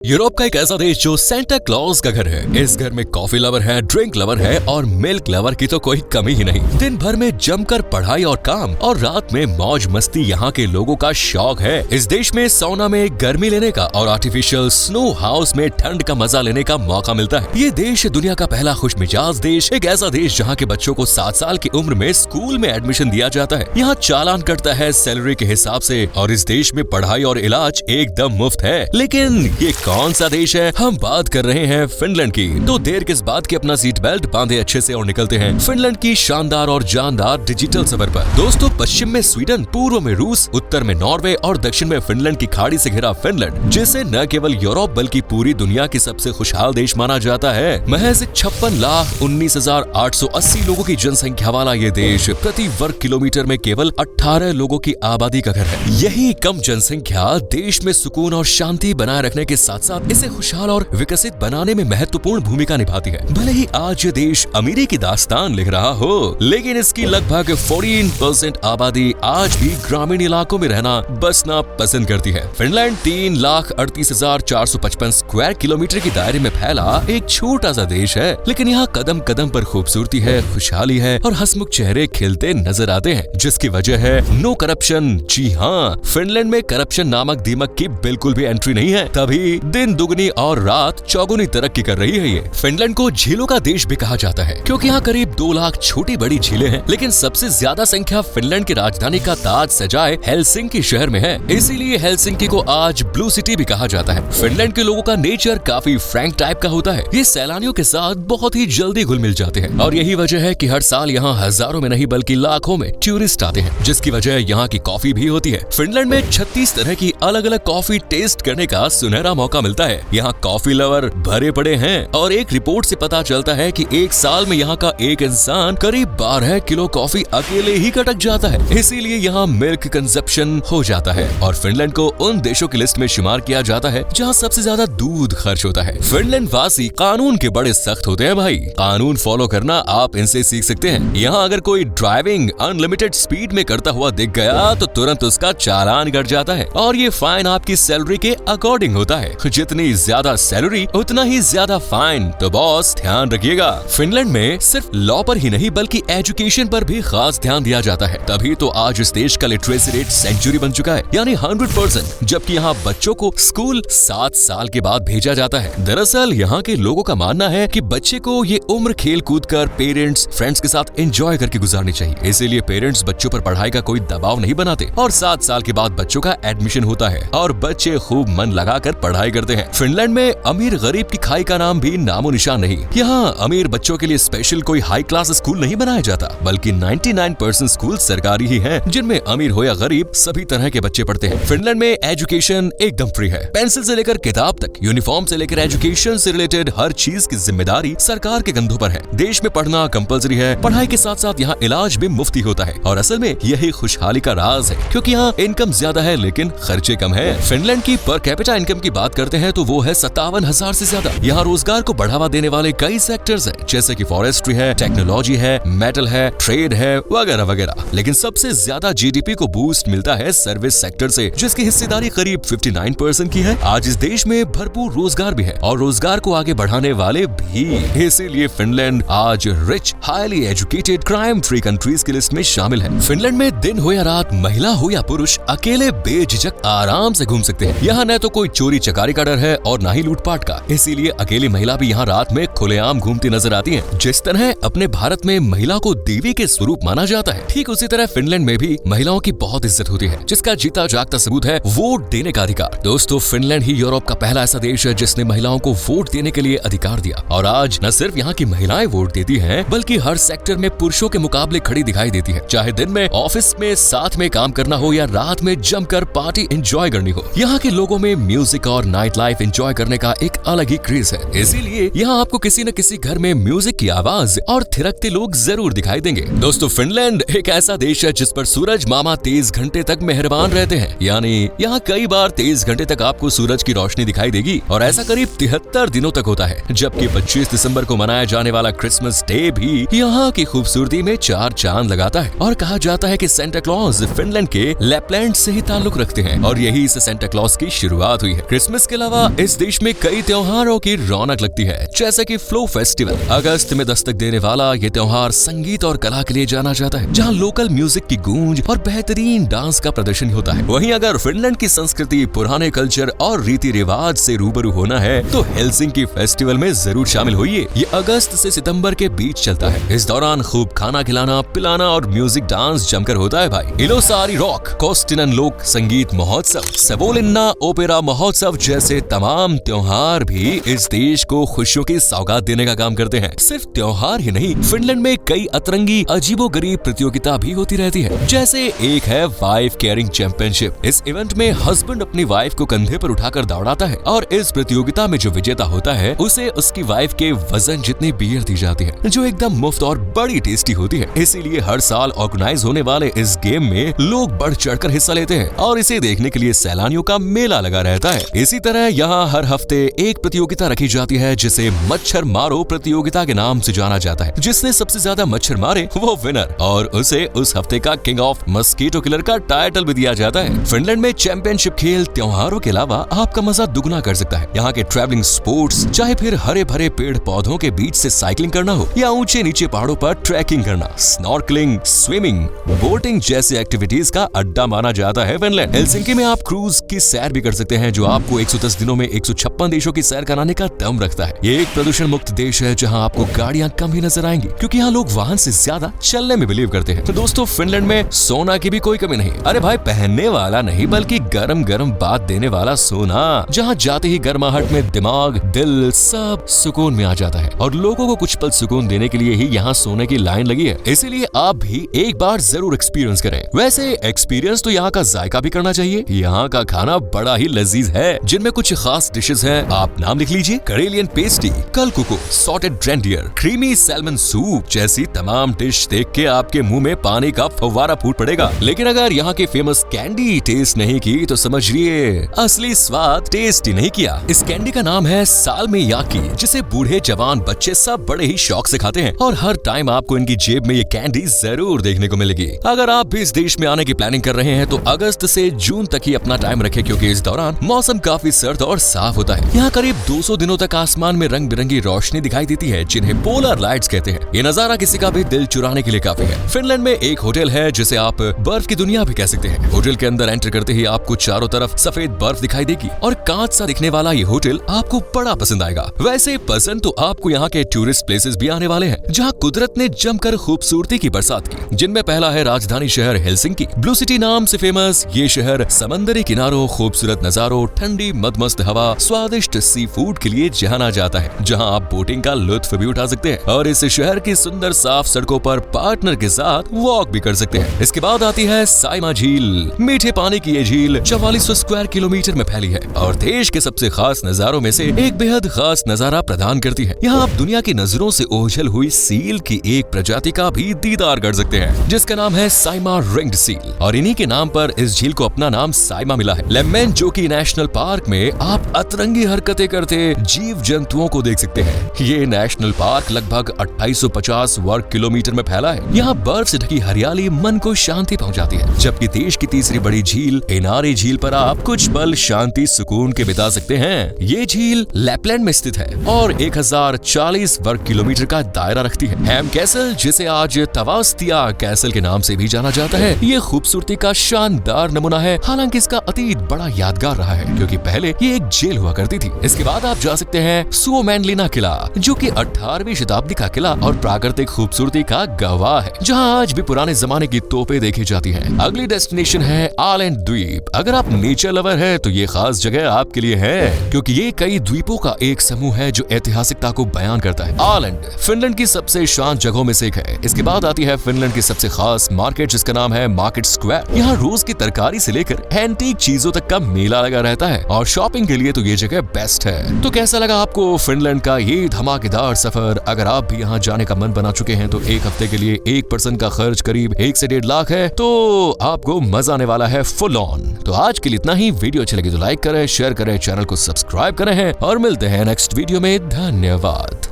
Europe का एक ऐसा देश जो सेंटा क्लॉज का घर है। इस घर में कॉफी लवर है, ड्रिंक लवर है और मिल्क लवर की तो कोई कमी ही नहीं। दिन भर में जमकर पढ़ाई और काम और रात में मौज मस्ती यहाँ के लोगों का शौक है। इस देश में सौना में गर्मी लेने का और आर्टिफिशियल स्नो हाउस में ठंड का मजा लेने का मौका मिलता है। ये देश दुनिया का पहला खुशमिजाज देश, एक ऐसा देश जहाँ के बच्चों को 7 साल की उम्र में स्कूल में एडमिशन दिया जाता है। यहाँ चालान कटता है सैलरी के हिसाब से और इस देश में पढ़ाई और इलाज एकदम मुफ्त है। लेकिन ये कौन सा देश है? हम बात कर रहे हैं फिनलैंड की। तो देर किस बात की, अपना सीट बेल्ट बांधे अच्छे से और निकलते हैं फिनलैंड की शानदार और जानदार डिजिटल सफर पर। दोस्तों, पश्चिम में स्वीडन, पूर्व में रूस, उत्तर में नॉर्वे और दक्षिण में फिनलैंड की खाड़ी से घिरा फिनलैंड, जिसे न केवल यूरोप बल्कि पूरी दुनिया की सबसे खुशहाल देश माना जाता है। महज 56,19,880 लोगों की जनसंख्या वाला ये देश प्रति वर्ग किलोमीटर में केवल 18 लोगों की आबादी का घर है। यही कम जनसंख्या देश में सुकून और शांति बनाए रखने के साथ साथ इसे खुशहाल और विकसित बनाने में महत्वपूर्ण भूमिका निभाती है। भले ही आज ये देश अमीरी की दास्तान लिख रहा हो, लेकिन इसकी लगभग 14% आबादी आज भी ग्रामीण इलाकों में रहना बसना पसंद करती है। फिनलैंड 3,38,455 स्क्वायर किलोमीटर की दायरे में फैला एक छोटा सा देश है, लेकिन यहाँ कदम कदम पर खूबसूरती है, खुशहाली है और हंसमुख चेहरे खिलते नजर आते हैं, जिसकी वजह है नो करप्शन। जी हाँ, फिनलैंड में करप्शन नामक दीमक की बिल्कुल भी एंट्री नहीं है, तभी दिन दुगनी और रात चौगुनी तरक्की कर रही है। ये फिनलैंड को झीलों का देश भी कहा जाता है, क्योंकि यहाँ करीब 2 लाख छोटी बड़ी झीलें हैं, लेकिन सबसे ज्यादा संख्या फिनलैंड की राजधानी का ताज सजाए हेलसिंकी शहर में है। इसीलिए हेलसिंकी को आज ब्लू सिटी भी कहा जाता है। फिनलैंड के लोगों का नेचर काफी फ्रैंक टाइप का होता है। ये सैलानियों के साथ बहुत ही जल्दी घुल मिल जाते हैं और यही वजह है कि हर साल यहाँ हजारों में नहीं बल्कि लाखों में टूरिस्ट आते हैं, जिसकी वजह यहाँ की कॉफी भी होती है। फिनलैंड में 36 तरह की अलग अलग कॉफी टेस्ट करने का सुनहरा मौका मिलता है। यहाँ कॉफी लवर भरे पड़े हैं और एक रिपोर्ट से पता चलता है कि एक साल में यहाँ का एक इंसान करीब 12 किलो कॉफी अकेले ही कटक जाता है। इसीलिए यहाँ मिल्क कंजप्शन हो जाता है और फिनलैंड को उन देशों की लिस्ट में शुमार किया जाता है जहाँ सबसे ज्यादा दूध खर्च होता है। फिनलैंड वासी कानून के बड़े सख्त होते हैं भाई। कानून फॉलो करना आप इनसे सीख सकते हैं। यहाँ अगर कोई ड्राइविंग अनलिमिटेड स्पीड में करता हुआ दिख गया तो तुरंत उसका चालान कट जाता है और ये फाइन आपकी सैलरी के अकॉर्डिंग होता है। जितनी ज्यादा सैलरी उतना ही ज्यादा फाइन। तो बॉस, ध्यान रखिएगा, फिनलैंड में सिर्फ लॉ पर ही नहीं बल्कि एजुकेशन पर भी खास ध्यान दिया जाता है। तभी तो आज इस देश का लिटरेसी रेट सेंचुरी बन चुका है, यानी 100%, जबकि यहाँ बच्चों को स्कूल 7 साल के बाद भेजा जाता है। दरअसल यहाँ के लोगों का मानना है कि बच्चे को ये उम्र खेल कूद कर पेरेंट्स फ्रेंड्स के साथ एंजॉय करके गुजारनी चाहिए। इसीलिए पेरेंट्स बच्चों पर पढ़ाई का कोई दबाव नहीं बनाते और 7 साल के बाद बच्चों का एडमिशन होता है और बच्चे खूब मन लगाकर पढ़ाई करते हैं। फिनलैंड में अमीर गरीब की खाई का नाम भी नामो निशान नहीं। यहाँ अमीर बच्चों के लिए स्पेशल कोई हाई क्लास स्कूल नहीं बनाया जाता, बल्कि 99% स्कूल सरकारी ही हैं, जिनमें अमीर हो या गरीब सभी तरह के बच्चे पढ़ते हैं। फिनलैंड में एजुकेशन एकदम फ्री है। पेंसिल से लेकर किताब तक, यूनिफॉर्म से लेकर एजुकेशन से रिलेटेड हर चीज की जिम्मेदारी सरकार के कंधों पर है। देश में पढ़ना कंपलसरी है। पढ़ाई के साथ साथ यहाँ इलाज भी मुफ्ती होता है और असल में यही खुशहाली का राज है, क्योंकि यहाँ इनकम ज्यादा है लेकिन खर्चे कम है। फिनलैंड की पर कैपिटा इनकम की बात करते हैं तो वो है 57,000 से ज्यादा। यहाँ रोजगार को बढ़ावा देने वाले कई सेक्टर्स हैं, जैसे कि फॉरेस्ट्री है, टेक्नोलॉजी है, मेटल है, ट्रेड है, वगैरह वगैरह। लेकिन सबसे ज्यादा जीडीपी को बूस्ट मिलता है सर्विस सेक्टर से, जिसकी हिस्सेदारी करीब 59% की है। आज इस देश में भरपूर रोजगार भी है और रोजगार को आगे बढ़ाने वाले भी। इसीलिए फिनलैंड आज rich, highly educated, crime free countries की लिस्ट में शामिल है। फिनलैंड में दिन हो या रात, महिला हो या पुरुष, अकेले बेझिझक आराम से घूम सकते हैं। यहाँ न तो कोई चोरी चकारी का डर है और न ही लूटपाट का। इसीलिए अकेली महिला भी यहाँ रात में खुलेआम घूमती नजर आती है। जिस तरह अपने भारत में महिला को देवी के स्वरूप माना जाता है, ठीक उसी तरह फिनलैंड में भी महिलाओं की बहुत इज्जत होती है, जिसका जीता जागता सबूत है वोट देने का अधिकार। दोस्तों, फिनलैंड ही यूरोप का पहला ऐसा देश है जिसने महिलाओं को वोट देने के लिए अधिकार दिया और आज न सिर्फ यहाँ की महिलाएं वोट देती हैं, बल्कि हर सेक्टर में पुरुषों के मुकाबले खड़ी दिखाई देती है। चाहे दिन में ऑफिस में साथ में काम करना हो या रात में जमकर पार्टी एंजॉय करनी हो, यहाँ के लोगों में म्यूजिक और नाइट लाइफ एंजॉय करने का एक अलग ही क्रेज है। इसीलिए यहाँ आपको किसी न किसी घर में म्यूजिक की आवाज और थिरकते लोग जरूर दिखाई देंगे। दोस्तों, फिनलैंड एक ऐसा देश है जिस पर सूरज मामा 30 घंटे तक मेहरबान रहते हैं, यानी यहाँ कई बार 30 घंटे तक आपको सूरज की रोशनी दिखाई देगी और ऐसा करीब 73 दिनों तक होता है। जबकि 25 दिसंबर को मनाया जाने वाला क्रिसमस डे भी यहाँ की खूबसूरती में 4 चांद लगाता है और कहा जाता है कि सेंटा क्लॉज फिनलैंड के लैपलैंड से ही ताल्लुक रखते हैं और यही से सेंटा क्लॉज की शुरुआत हुई है। क्रिसमस इसके अलावा इस देश में कई त्योहारों की रौनक लगती है, जैसे कि फ्लो फेस्टिवल। अगस्त में दस्तक देने वाला ये त्योहार संगीत और कला के लिए जाना जाता है, जहाँ लोकल म्यूजिक की गूंज और बेहतरीन डांस का प्रदर्शन होता है। वहीं अगर फिनलैंड की संस्कृति, पुराने कल्चर और रीति रिवाज से रूबरू होना है तो हेलसिंकी फेस्टिवल में जरूर शामिल होइए। ये अगस्त से सितंबर के बीच चलता है। इस दौरान खूब खाना खिलाना, पिलाना और म्यूजिक डांस जमकर होता है भाई। इलोसारी रॉक, कोस्टिनन लोक संगीत महोत्सव, सेवोलिन्ना ओपेरा महोत्सव जैसे तमाम त्योहार भी इस देश को खुशियों की सौगात देने का काम करते हैं। सिर्फ त्योहार ही नहीं, फिनलैंड में कई अतरंगी अजीबोगरीब प्रतियोगिता भी होती रहती है। जैसे एक है वाइफ कैरिंग चैंपियनशिप। इस इवेंट में हस्बैंड अपनी वाइफ को कंधे पर उठाकर दौड़ाता है और इस प्रतियोगिता में जो विजेता होता है उसे उसकी वाइफ के वजन जितनी बियर दी जाती है, जो एकदम मुफ्त और बड़ी टेस्टी होती है। इसीलिए हर साल ऑर्गेनाइज होने वाले इस गेम में लोग बढ़ चढ़कर हिस्सा लेते हैं और इसे देखने के लिए सैलानियों का मेला लगा रहता है। इसी तरह यहाँ हर हफ्ते एक प्रतियोगिता रखी जाती है जिसे मच्छर मारो प्रतियोगिता के नाम से जाना जाता है। जिसने सबसे ज्यादा मच्छर मारे वो विनर, और उसे उस हफ्ते का किंग ऑफ मस्कीटो किलर का टाइटल भी दिया जाता है। फिनलैंड में चैंपियनशिप खेल त्योहारों के अलावा आपका मजा दुगना कर सकता है। यहाँ के ट्रैवलिंग स्पोर्ट्स, चाहे फिर हरे भरे पेड़ पौधों के बीच से साइकिलिंग करना हो या ऊंचे नीचे पहाड़ों पर ट्रैकिंग करना, स्नॉर्कलिंग, स्विमिंग, बोटिंग जैसी एक्टिविटीज का अड्डा माना जाता है फिनलैंड। हेलसिंकी में आप क्रूज की सैर भी कर सकते हैं, जो आपको 110 दिनों में 156 देशों की सैर कराने का दम रखता है। ये एक प्रदूषण मुक्त देश है जहाँ आपको गाड़ियाँ कम ही नजर आएंगी, क्योंकि यहाँ लोग वाहन से ज्यादा चलने में बिलीव करते हैं। तो दोस्तों, फिनलैंड में सोना की भी कोई कमी नहीं। अरे भाई, पहनने वाला नहीं बल्कि गरम गरम बात देने वाला सोना, जहाँ जाते ही गर्माहट में दिमाग, दिल सब सुकून में आ जाता है। और लोगों को कुछ पल सुकून देने के लिए ही यहाँ सोने की लाइन लगी है। इसीलिए आप भी एक बार जरूर एक्सपीरियंस करें। वैसे एक्सपीरियंस तो यहाँ का जायका भी करना चाहिए। यहाँ का खाना बड़ा ही लजीज है, जिनमें कुछ खास डिशेस हैं। आप नाम लिख लीजिए: Karelian pastry, kalakukko, sauteed reindeer, creamy salmon soup जैसी तमाम डिश देख के आपके मुंह में पानी का फव्वारा फूट पड़ेगा। लेकिन अगर यहाँ के फेमस कैंडी टेस्ट नहीं की तो समझिए असली स्वाद टेस्ट ही नहीं किया। इस कैंडी का नाम है सालमेयाकी, जिसे बूढ़े जवान बच्चे सब बड़े ही शौक से खाते हैं और हर टाइम आपको इनकी जेब में ये कैंडी जरूर देखने को मिलेगी। अगर आप भी इस देश में आने की प्लानिंग कर रहे हैं तो अगस्त से जून तक ही अपना टाइम रखें, क्योंकि इस दौरान मौसम काफी सर्द और साफ होता है। यहाँ करीब 200 दिनों तक आसमान में रंग बिरंगी रोशनी दिखाई देती है, जिन्हें पोलर लाइट्स कहते हैं। ये नजारा किसी का भी दिल चुराने के लिए काफी है। फिनलैंड में एक होटल है जिसे आप बर्फ की दुनिया भी कह सकते हैं। होटल के अंदर एंटर करते ही आपको चारों तरफ सफेद बर्फ दिखाई देगी और कांच सा दिखने वाला ये होटल आपको बड़ा पसंद आएगा। वैसे पसंद तो आपको यहाँ के टूरिस्ट प्लेसेस भी आने वाले हैं, जहाँ कुदरत ने जमकर खूबसूरती की बरसात की, जिनमें पहला है राजधानी शहर हेलसिंकी। ब्लू सिटी नाम से फेमस ये शहर समंदरी किनारों, खूबसूरत नजारों, ठंडी मदमस्त हवा, स्वादिष्ट सी फूड के लिए जाना जाता है, जहाँ आप बोटिंग का लुत्फ भी उठा सकते हैं और इस शहर की सुंदर साफ सड़कों पर पार्टनर के साथ वॉक भी कर सकते हैं। इसके बाद आती है साइमा झील। मीठे पानी की ये झील 4400 स्क्वायर किलोमीटर में फैली है और देश के सबसे खास नजारों में से एक बेहद खास नजारा प्रदान करती है। यहाँ आप दुनिया की नजरों से ओझल हुई सील की एक प्रजाति का भी दीदार कर सकते हैं, जिसका नाम है साइमा रिंग्ड सील, और इन्हीं के नाम पर इस झील को अपना नाम साइमा मिला है। लेम्मेनजोकी नेशनल पार्क में आप अतरंगी हरकतें करते जीव जंतुओं को देख सकते हैं। ये नेशनल पार्क लगभग 2850 वर्ग किलोमीटर में फैला है। यहाँ बर्फ से ढकी हरियाली मन को शांति पहुँचाती है, जबकि देश की तीसरी बड़ी झील एनारी झील पर आप कुछ पल शांति सुकून के बिता सकते हैं। ये झील लैपलैंड में स्थित है और 1040 वर्ग किलोमीटर का दायरा रखती है। हैम कैसल, जिसे आज तवास्तिया कैसल के नाम से भी जाना जाता है, ये खूबसूरती का शानदार नमूना है। हालांकि इसका अतीत बड़ा यादगार रहा है, क्योंकि पहले ये एक जेल हुआ करती थी। इसके बाद आप जा सकते हैं सुओमैनलिना किला, जो कि 18वीं शताब्दी का किला और प्राकृतिक खूबसूरती का गवाह है, जहां आज भी पुराने जमाने की तोपें देखी जाती हैं। अगली डेस्टिनेशन है आलैंड द्वीप। अगर आप नेचर लवर हैं तो ये खास जगह आपके लिए है, क्योंकि ये कई द्वीपों का एक समूह है जो ऐतिहासिकता को बयान करता है। आलैंड फिनलैंड की सबसे शांत जगहों में से एक है। इसके बाद आती है फिनलैंड की सबसे खास मार्केट, जिसका नाम है मार्केट स्क्वायर। यहाँ रोज की तरकारी से लेकर एंटीक चीजों तक का मेला लगा रहता है और शॉपिंग के लिए तो ये जगह बेस्ट है। तो कैसा लगा आपको फिनलैंड का ये धमाकेदार सफर? अगर आप भी यहाँ जाने का मन बना चुके हैं तो एक हफ्ते के लिए एक पर्सन का खर्च करीब 1 से 1.5 लाख है, तो आपको मजा आने वाला है फुल ऑन। तो आज के लिए इतना ही। वीडियो अच्छी लगी तो लाइक करें, शेयर करें, चैनल को सब्सक्राइब करें और मिलते हैं नेक्स्ट वीडियो में। धन्यवाद।